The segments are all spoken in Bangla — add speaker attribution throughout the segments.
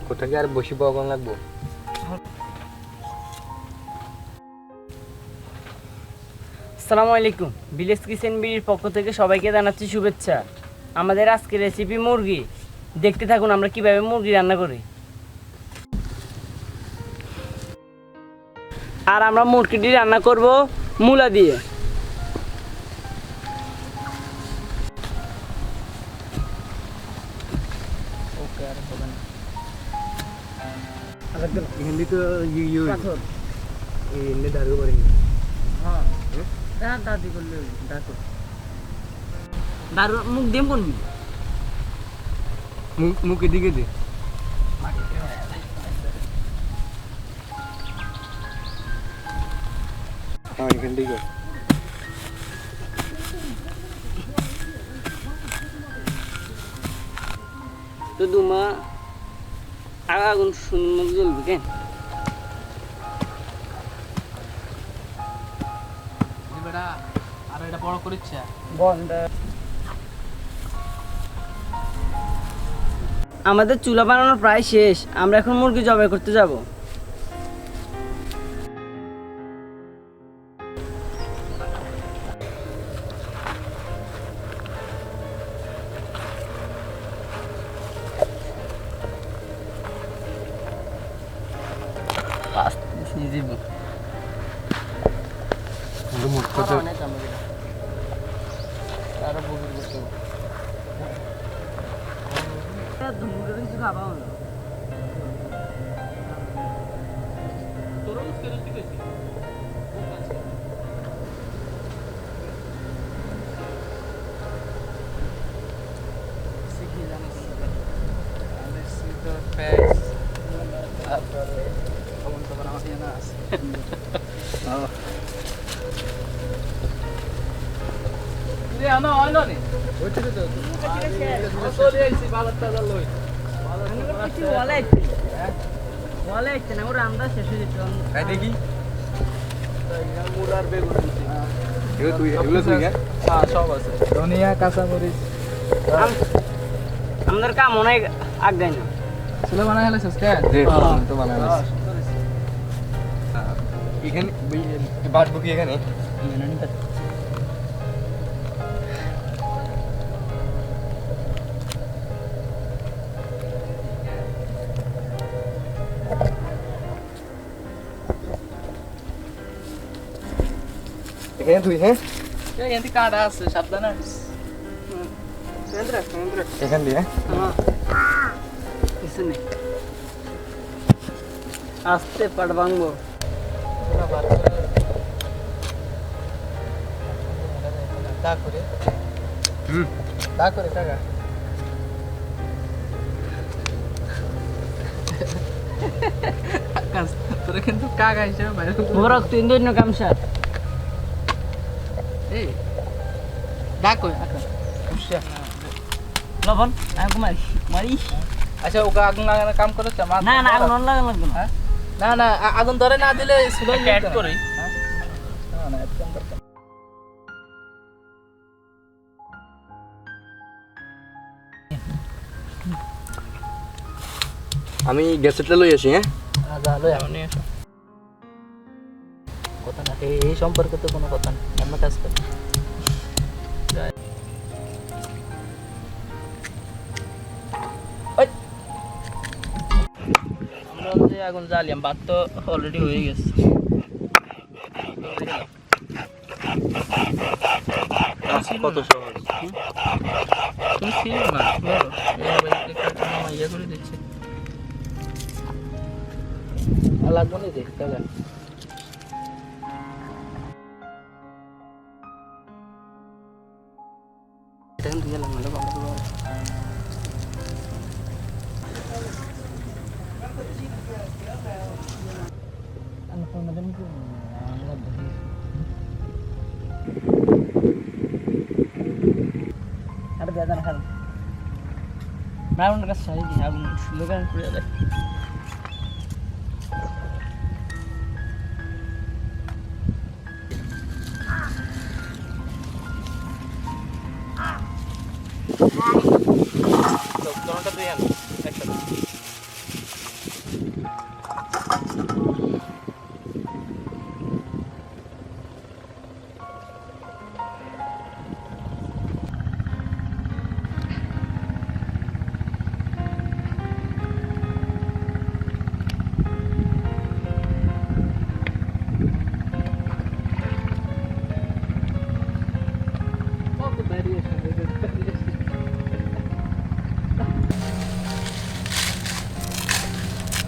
Speaker 1: কোথায় আর বসি বগন লাগবো।
Speaker 2: আসসালামু আলাইকুম, ভিলেজ কিচেন বিডির পক্ষ থেকে সবাইকে জানাচ্ছি শুভেচ্ছা। আমাদের আজকের রেসিপি মুরগি। দেখতে থাকুন আমরা কিভাবে মুরগি রান্না করি। আর আমরা মুরগিটি রান্না করব মূলা দিয়ে।
Speaker 1: হিন্দি তো এনে দাঁড়িয়ে পারিনি।
Speaker 2: দাদি করলে দেখো দারু মুখ দিয়ে বলবি,
Speaker 1: মুখে দিকে দে। হ্যাঁ এখান থেকে
Speaker 2: তো দুমা আগুন সুন্দর জ্বলবে কেন?
Speaker 3: আর এটা বড় করেছে
Speaker 2: আমাদের চুলা বানানো প্রায় শেষ। আমরা এখন মুরগি জবাই করতে যাব।
Speaker 1: দেখি
Speaker 3: সব আছে, ধনিয়া, কাঁচামরিচ।
Speaker 2: আমাদের কাম অনেক আগায় না।
Speaker 3: ছেলে বানাই হেলেছিস
Speaker 1: তো বানাই এখানে বাটবো কি এখানে? এখানে তুই হ্যাঁ
Speaker 3: এখানে কাটা আছে, সাবধানে
Speaker 1: এখান দিয়ে
Speaker 2: কিছু নেই, আস্তে পাট ভাঙবো।
Speaker 3: তোরা কিন্তু কাকা হিসেবে বাইরে
Speaker 2: মোরক তুই দৈন্য কামসা
Speaker 3: এই ডাক
Speaker 2: লবণ আমি মারি মারি।
Speaker 3: আচ্ছা ওকে আগুন লাগানোর কাম করে
Speaker 2: না না আগুন লাগানো লাগবে না।
Speaker 3: না না আগুন ধরে না দিলে স্লো
Speaker 2: অ্যাড করি।
Speaker 1: আমি গ্যাসেরটা লই আসি। হ্যাঁ
Speaker 3: কথা না, এই সম্পর্কে তো কোনো কথা নেই, অন্য কাজ করি।
Speaker 2: আমরা যে আগুন জ্বালিয়াম, ভাত তো অলরেডি হয়ে গেছে।
Speaker 1: কত সহজ।
Speaker 3: তুমি ছিল না ইয়ে করে দিচ্ছি, লাগবো না দেখ তাহলে।
Speaker 2: আর বেদান খান মাউন্ট কাছে আগুন লোকান করে দেয়।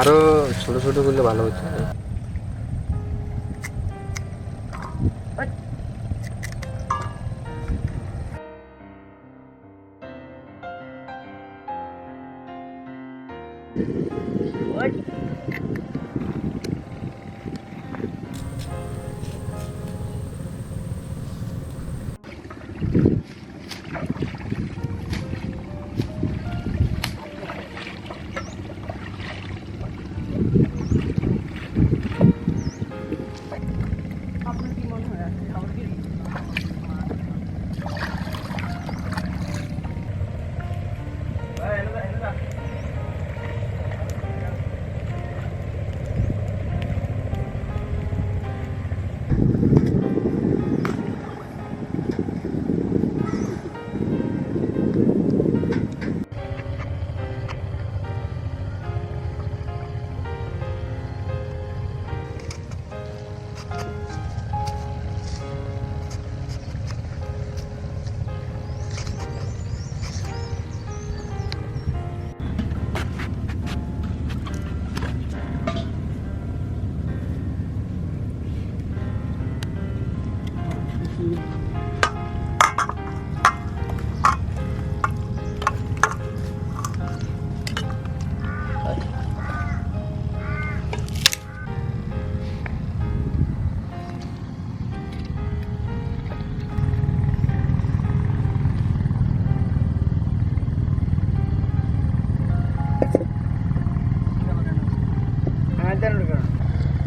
Speaker 1: আরো ছোট ছোট করলে ভালো হতো।
Speaker 2: আপনার কি মনে হয় আজকে খাবার কি?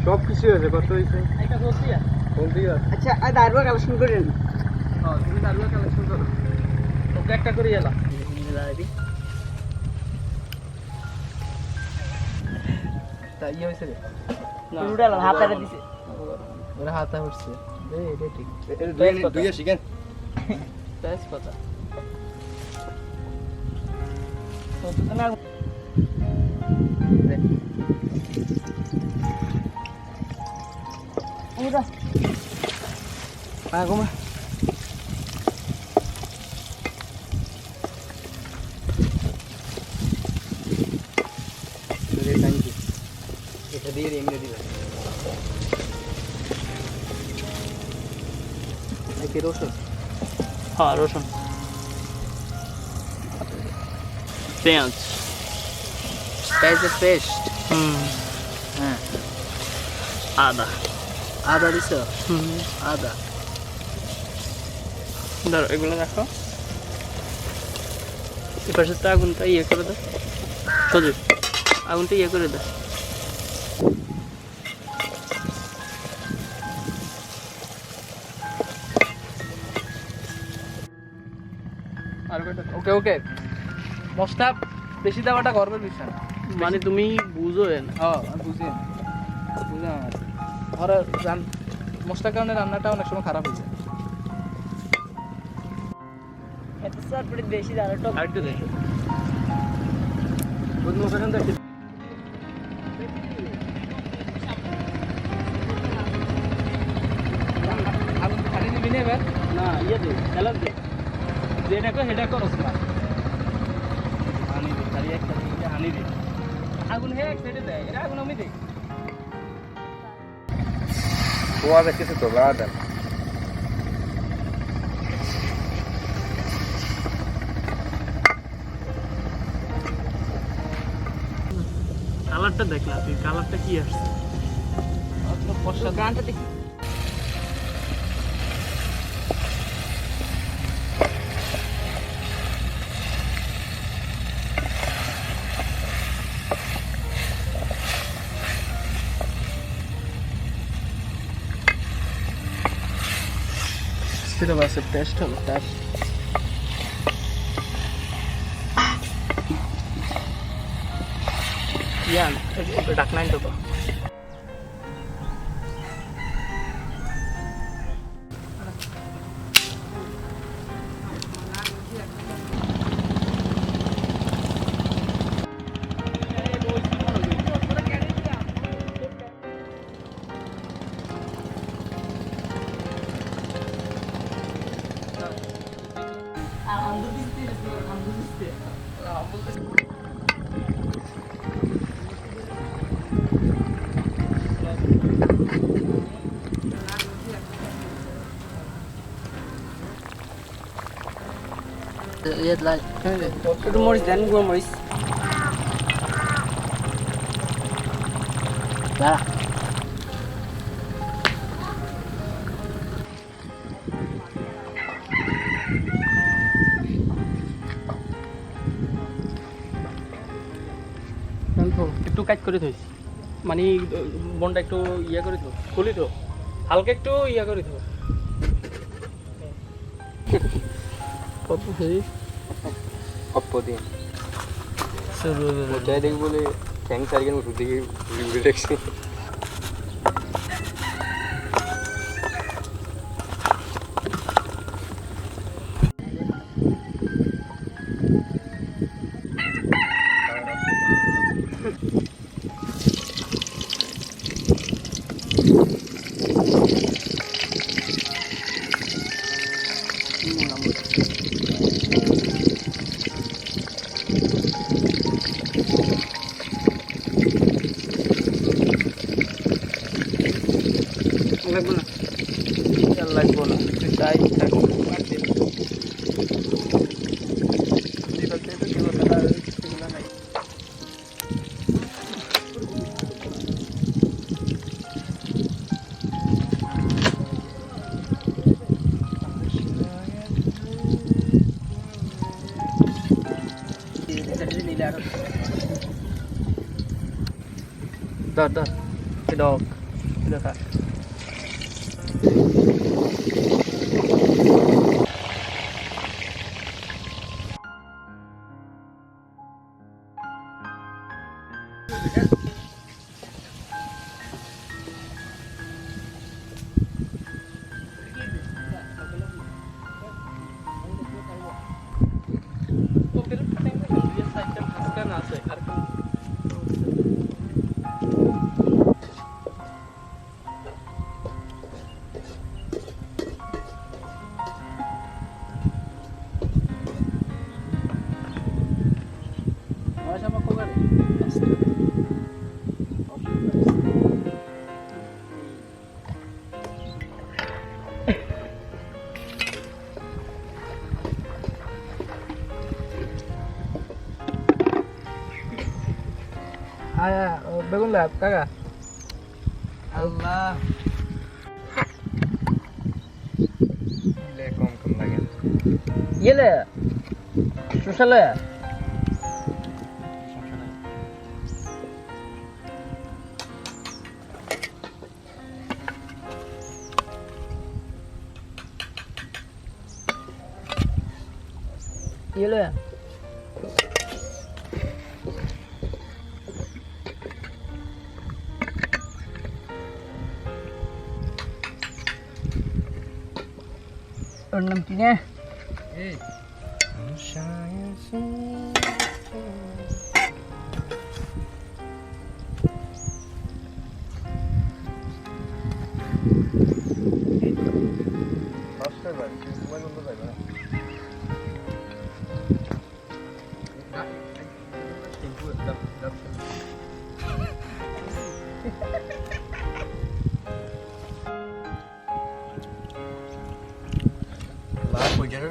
Speaker 1: সব কিছু আছে, কত হয়েছে?
Speaker 2: একটা বলছি
Speaker 1: বলতে
Speaker 2: আচ্ছা আর দারুয়া কালেকশন করেন।
Speaker 1: তুমি দারুয়া কালেকশন করো,
Speaker 2: ওকে একটা করে এলা
Speaker 1: তা ইয়ে হয়েছে রে,
Speaker 2: হাতাটা দিছে
Speaker 1: ওরা হাতা উঠছে।
Speaker 3: এটা ঠিক
Speaker 1: দুই শিখেন
Speaker 2: বেশ কথা
Speaker 1: ঘুমা। এটা দিয়ে এমনি দিবে নাকি রসুন?
Speaker 2: হ্যাঁ রসুন, পেঁয়াজ,
Speaker 3: পেঁয়াজের পেস্ট, হ্যাঁ
Speaker 2: আদা,
Speaker 3: আদা দিছ, আদা
Speaker 2: ধরো এগুলো রাখো। এপাশে তো আগুনটা ইয়ে করে দাও, সজীব আগুনটা ইয়ে করে দাও।
Speaker 3: ওকে ওকে, মশলা বেশি দেওয়াটা গর্বের বিষয় না।
Speaker 2: মানে তুমি বুঝো না?
Speaker 3: হ্যাঁ আমি বুঝি, বুঝলাম। ধরো মশলার কারণে রান্নাটা অনেক সময় খারাপ হয়ে যায়।
Speaker 2: বেশি দাঁড়াটো
Speaker 3: আরেকটু দেখ, আগুন খালি নিবি না এবার?
Speaker 2: না ইয়ে দে তেলার দে, যেটা কো সেটা করস না।
Speaker 3: হানি দে, খালি একটা দিকে হানি দে।
Speaker 2: আগুন হে এক সাইডে দেয়, এটা আগুন আমি দেই।
Speaker 1: তোমাদের কিছু তো বাদ
Speaker 2: কালারটা দেখলা তুই, কালারটা কি আসছে? গানটা দেখি।
Speaker 3: সেটা বাসের টেস্ট হবে, টেস্ট।
Speaker 2: ইয়ান ডাকনাইন তো
Speaker 3: ইয়ে লাই
Speaker 2: একটু মরিচ দেন গুঁড়ো মরিচ
Speaker 3: দাঁড়া
Speaker 4: একটু কাট করে থইস মানে বনটা একটু ইয়া করে থো খুলি তো হালকা একটু ইয়া করে থো কত হেরি
Speaker 1: অপদিন ওটাই দেখি বলে ট্যাঙ্ক সারিয়ে ওষুধ দিকে ঘুরে দেখছি
Speaker 2: লাগবে না
Speaker 4: আর লাগবো না তুই তাই থাক Dah. Kedok. Sudah tak.
Speaker 3: বেগুন লাভ কাকা
Speaker 2: আল্লাহ
Speaker 1: ले कम लगे
Speaker 2: ইয়ে লে শসা লে ইয়ে লে ওর নাম কি রে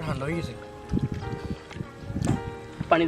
Speaker 1: ঠান্ডা হয়ে গেছে
Speaker 2: পানি